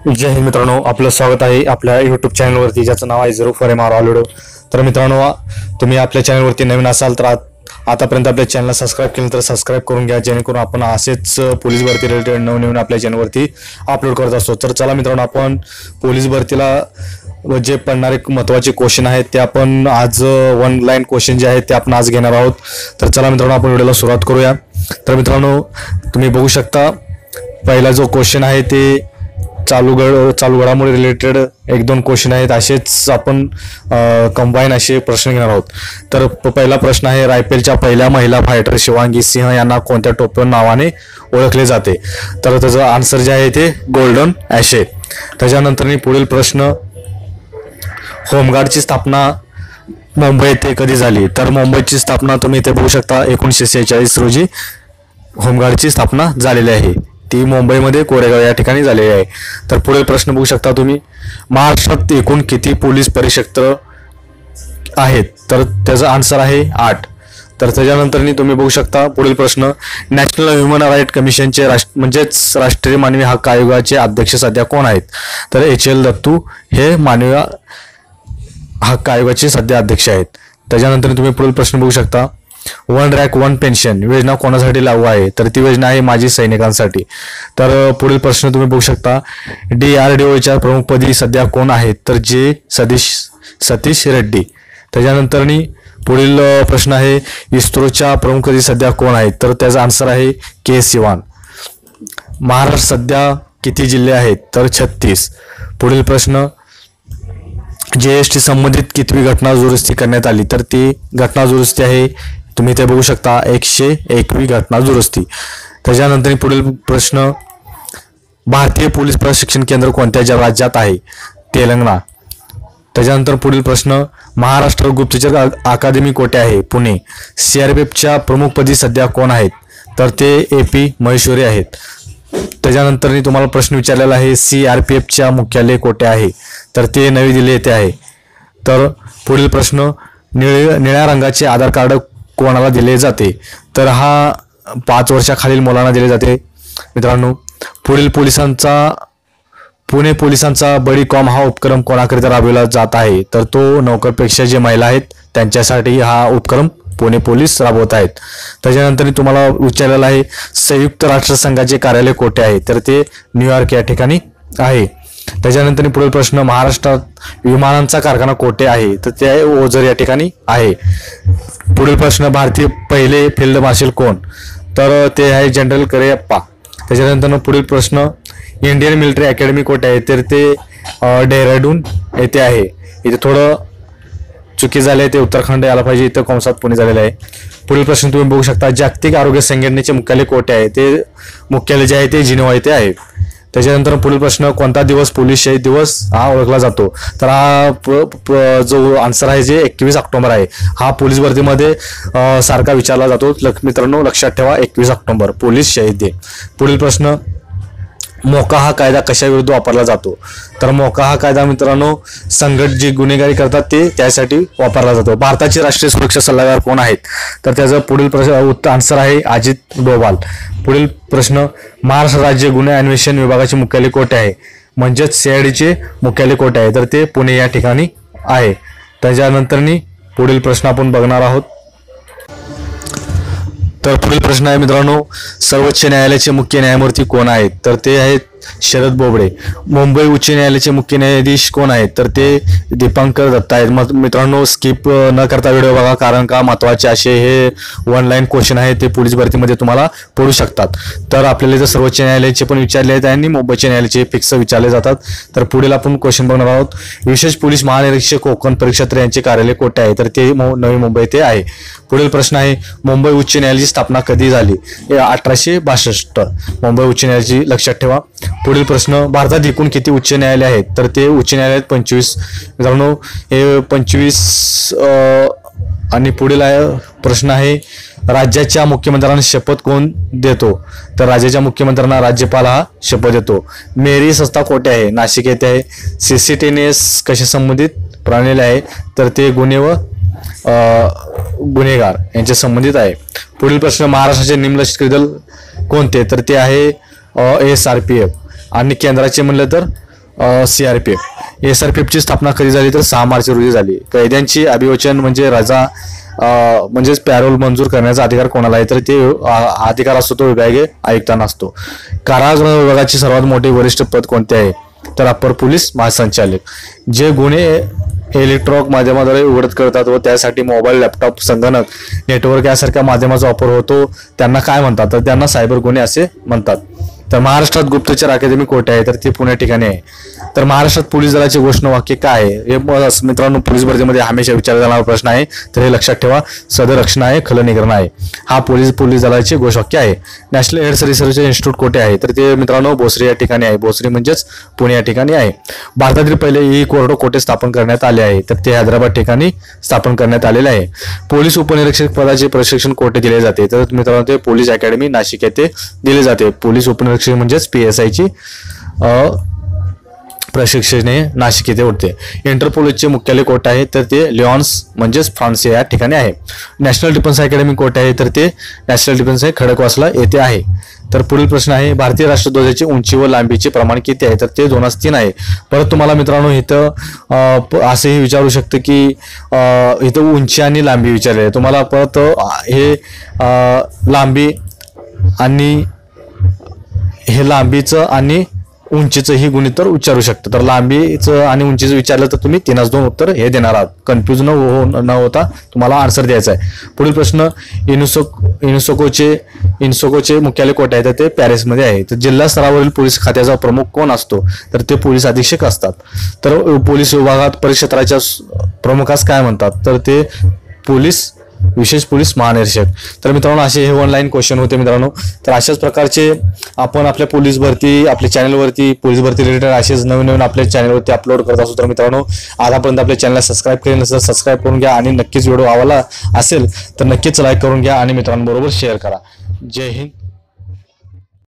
जय हिंद मित्रांनो, आपलं स्वागत आहे आपल्या यूट्यूब चॅनलवरती ज्याचं नाव आहे झिरो फॉर एम आर ऑलरेडो। तर मित्रांनो, तुम्ही आपल्या चॅनलवरती नवीन असाल तर आतापर्यंत आपल्या चॅनलला सबस्क्राईब केलं तर सबस्क्राईब करून घ्या, जेणेकरून आपण असेच पोलीस भरती रिलेटेड नवनवीन आपल्या चॅनलवरती अपलोड करत असतो। तर चला मित्रांनो, आपण पोलीस भरतीला जे पडणारे महत्त्वाचे क्वेश्चन आहेत ते आपण आज वन लाईन क्वेश्चन जे आहेत ते आपण आज घेणार आहोत। तर चला मित्रांनो, आपण व्हिडिओला सुरुवात करूया। तर मित्रांनो, तुम्ही बघू शकता पहिला जो क्वेश्चन आहे ते चालू घडामोडी रिलेटेड एक दोन क्वेश्चन आहेत, असेच आपण कंबाईन असे प्रश्न घेणार आहोत। तर पहिला प्रश्न आहे, रायफलच्या पहिल्या महिला फायटर शिवांगी सिंह यांना कोणत्या टोपण नावाने ओळखले जाते? तर त्याचं आन्सर जे आहे ते गोल्डन ॲशे। त्याच्यानंतर पुढील प्रश्न, होमगार्डची स्थापना मुंबई येथे कधी झाली? तर मुंबईची स्थापना तुम्ही इथे बघू शकता 1946 रोजी होमगार्डची स्थापना झालेली आहे, ती मुंबईमध्ये कोरेगाव या ठिकाणी झालेली आहे। तर पुढील प्रश्न बघू शकता तुम्ही, महाराष्ट्रात एकूण किती पोलीस परिक्षेत्र आहेत? तर त्याचा आन्सर आहे 8। तर त्याच्यानंतर तुम्ही बघू शकता पुढील प्रश्न, नॅशनल ह्युमन राईट कमिशनचे म्हणजेच राष्ट्रीय मानवी हक्क आयोगाचे अध्यक्ष सध्या कोण आहेत? तर HL दत्तू हे मानवी हक्क आयोगाचे सध्या अध्यक्ष आहेत। त्याच्यानंतर तुम्ही पुढील प्रश्न बघू शकता, वन रँक वन पेन्शन योजना कोणासाठी लागू आहे? तर ती योजना आहे माजी सैनिकांसाठी। तर पुढील प्रश्न तुम्ही बघू शकता, DRDOच्या प्रमुखपदी सध्या कोण आहेत? तर सतीश रेड्डी। त्याच्यानंतर पुढील प्रश्न आहे, इस्रोच्या प्रमुखपदी सध्या कोण आहेत? तर त्याचा आन्सर आहे K सिवान। महाराष्ट्र सध्या किती जिल्हे आहेत? तर 36। पुढील प्रश्न, GST संबंधित कितवी घटना दुरुस्ती करण्यात आली? तर ती घटना दुरुस्ती आहे, तुम्ही ते बघू शकता 101वी घटना दुरुस्ती। त्याच्यानंतर पुढील प्रश्न, भारतीय पोलीस प्रशिक्षण केंद्र कोणत्या राज्यात आहे? तेलंगणा। त्याच्यानंतर पुढील प्रश्न, महाराष्ट्र गुप्तचर अकादमी कोठे आहे? पुणे। CRPFच्या प्रमुखपदी सध्या कोण आहेत? तर ते AP महेश्वरी आहेत। त्याच्यानंतर तुम्हाला प्रश्न विचारलेला आहे, CRPFच्या मुख्यालय कोठे आहे? तर ते नवी दिल्ली येथे आहे। तर पुढील प्रश्न, निळ्या रंगाचे आधार कार्ड कोणाला दिले जाते? तर हा 5 वर्षाखालील मुलांना दिले जाते मित्रांनो। पुणे पोलिसांचा बडी कॉम हा उपक्रम कोणाकरिता राबविला जात आहे? तर तो नोकरपेक्षा जे महिला आहेत त्यांच्यासाठी हा उपक्रम पुणे पोलीस राबवत आहेत। त्याच्यानंतर तुम्हाला विचारलेला आहे, संयुक्त राष्ट्रसंघाचे कार्यालय कोठे आहे? तर ते न्यूयॉर्क या ठिकाणी आहे। त्याच्यानंतर पुढील प्रश्न, महाराष्ट्रात विमानांचा कारखाना कोठे आहे? तर ते ओझर या ठिकाणी आहे। पुढील प्रश्न, भारतीय पहिले फील्ड मार्शल कोण? तर ते आहे जनरल करियप्पा। त्याच्यानंतर पुढील प्रश्न, इंडियन मिलिटरी अकॅडमी कोठे आहे? तर ते डेहराडून येथे आहे। इथे थोडं चुकी झाले, ते उत्तराखंड यायला पाहिजे, इथं कंसात पुणे झालेलं आहे। पुढील प्रश्न तुम्ही बघू शकता, जागतिक आरोग्य संघटनेचे मुख्यालय कोठे आहे? ते मुख्यालय जे आहे ते जिनिव्हा येथे आहे। त्याच्यानंतर पुढील प्रश्न, कोणता दिवस पोलीस शहीद दिवस हा ओळखला जातो? तर हा जो आन्सर आहे जे 21 ऑक्टोबर आहे। हा पोलीस भरतीमध्ये सारखा विचारला जातो मित्रांनो, लक्षात ठेवा 21 ऑक्टोबर पोलीस शहीद डे। पुढील प्रश्न, मोका हा कायदा कशाविरुद्ध वापरला जातो? तर मोका हा कायदा मित्रांनो संघटित जे गुन्हेगारी करतात ते त्यासाठी वापरला जातो। भारताचे राष्ट्रीय सुरक्षा सल्लागार कोण आहेत? तर त्याचं पुढील प्रश्न आन्सर आहे अजित डोभाल। पुढील प्रश्न, महाराष्ट्र राज्य गुन्हे अन्वेषण विभागाचे मुख्यालय कोठे आहे? म्हणजेच CIDचे मुख्यालय कोठे आहे? तर ते पुणे या ठिकाणी आहे। त्याच्यानंतर पुढील प्रश्न आपण बघणार आहोत। तर पुढील प्रश्न आहे मित्रांनो, सर्वोच्च न्यायालयाचे मुख्य न्यायमूर्ती कोण आहेत? तर ते आहेत शरद बोबडे। मुंबई उच्च न्यायालयाचे मुख्य न्यायाधीश कोण आहेत? तर ते दीपांकर दत्ता आहेत। मग मित्रांनो, स्किप न करता व्हिडिओ बघा, कारण का महत्त्वाचे असे हे वन लाईन क्वेश्चन आहेत, ते पोलीस भरतीमध्ये तुम्हाला पडू शकतात। तर आपल्याला जर सर्वोच्च न्यायालयाचे पण विचारले आहेत आणि मुंबईच्या न्यायालयाचे फिक्स विचारले जातात। तर पुढील आपण क्वेश्चन बघणार आहोत, विशेष पोलीस महानिरीक्षक कोकण परिक्षेत्र यांचे कार्यालय कोठे आहे? तर ते नवी मुंबई येथे आहे। पुढील प्रश्न आहे, मुंबई उच्च न्यायालयाची स्थापना कधी झाली? 1862 मुंबई उच्च न्यायालयाची, लक्षात ठेवा। पुढील प्रश्न, भारतात एकूण किती उच्च न्यायालय आहेत? तर ते उच्च न्यायालयात 25 मित्रांनो, हे 25। आणि पुढील प्रश्न आहे, राज्याच्या मुख्यमंत्र्यांना शपथ कोण देतो? तर राज्याच्या मुख्यमंत्र्यांना राज्यपाल हा शपथ देतो। मेरी संस्था कोठे आहे? नाशिक येथे आहे। CCTNS कशा संबंधित प्रणाली आहे? तर ते गुन्हे व गुन्हेगार यांच्या संबंधित आहे। पुढील प्रश्न, महाराष्ट्राचे निमलष्करी दल कोणते? तर ते आहे SRPF। आणि केंद्राचे म्हणलं तर CRPF. SRPFची स्थापना कधी झाली तर 6 मार्च रोजी झाली. कैद्यांची अभिवचन म्हणजे रजा म्हणजेच पॅरोल मंजूर करण्याचा अधिकार कोणाला आहे तर ते अधिकार असतो तो विभागीय आयुक्तांना असतो. कारागृह विभागाचे सर्वात मोठे वरिष्ठ पद कोणते आहे तर अप्पर पोलीस महासंचालक. जे गुन्हे इलेक्ट्रॉनिक माध्यमाद्वारे उघड करतात व त्यासाठी मोबाईल, लॅपटॉप, संगणक, नेटवर्क यासारख्या माध्यमाचा वापर होतो त्यांना काय म्हणतात तर त्यांना सायबर गुन्हे असे म्हणतात. तर महाराष्ट्रात गुप्तचर अकादमी कोठे आहे तर ते पुणे ठिकाणी आहे. तर महाराष्ट्रात पोलीस दलाचे घोषणावाक्य काय आहे हे मित्रांनो पोलीस भरतीमध्ये हमेशा विचारला जाणारा प्रश्न आहे. तर हे लक्षात ठेवा, सदरक्षण आहे, खलनिग्रहण आहे. हा पोलीस दलाचे घोषवाक्य आहे. नॅशनल एड्स रिसर्च इन्स्टिट्यूट कोठे आहे तर ते मित्रांनो भोसरी या ठिकाणी आहे. भोसरी म्हणजेच पुणे या ठिकाणी आहे. भारतातील पहिले ई कोर्ट कोठे स्थापन करण्यात आले आहे तर ते हैदराबाद ठिकाणी स्थापन करण्यात आलेले आहे. पोलीस उपनिरीक्षक पदाचे प्रशिक्षण कोठे दिले जाते तर मित्रांनो ते पोलीस अकॅडमी नाशिक येथे दिले जाते. पोलीस उपनिरीक्षक म्हणजेच PSI ची प्रशिक्षणे नाशिक येथे होते. इंटरपोलचे मुख्यालय कोठे आहे तर ते लिऑन्स म्हणजेच फ्रान्स या ठिकाणी आहे. नॅशनल डिफेन्स अकॅडमी कोठे आहे तर ते नॅशनल डिफेन्स खडकवासला येथे आहे. तर पुढील प्रश्न आहे भारतीय राष्ट्रध्वजाची उंची व लांबीचे प्रमाण किती आहे तर ते 2:3 आहे. परत तुम्हाला मित्रांनो इथं असेही विचारू शकतं की इथं उंची आणि लांबी विचारले आहे तुम्हाला. परत हे लांबी आणि हे लांबीचं आणि उंचीचं ही गुणितर विचारू शकतं. तर लांबीचं आणि उंचीचं विचारलं तर तुम्ही 3-2 उत्तर हे देणार आहात. कन्फ्यूज न होता तुम्हाला आन्सर द्यायचा आहे. पुढील प्रश्न इन्सोकोचे मुख्यालय कोठे आहे तर ते पॅरिसमध्ये आहे. तर जिल्हा स्तरावरील पोलीस खात्याचा प्रमुख कोण असतो तर ते पोलीस अधीक्षक असतात. तर पोलीस विभागात परिक्षेत्राच्या प्रमुखास काय म्हणतात तर ते विशेष पोलीस महानिरीक्षक. तर मित्रांनो असे हे ऑनलाईन क्वेश्चन होते मित्रांनो. तर अशाच प्रकारचे आपण आपल्या पोलीस भरती आपल्या चॅनलवरती पोलीस भरती रिलेटेड असेच नवीन आपल्या चॅनलवरती अपलोड करत असतो. तर मित्रांनो आतापर्यंत आपल्या चॅनलला सबस्क्राईब केले नसेल सबस्क्राईब करून घ्या आणि नक्कीच व्हिडिओ आवडला असेल तर नक्कीच लाईक करून घ्या आणि मित्रांबरोबर शेअर करा. जय हिंद.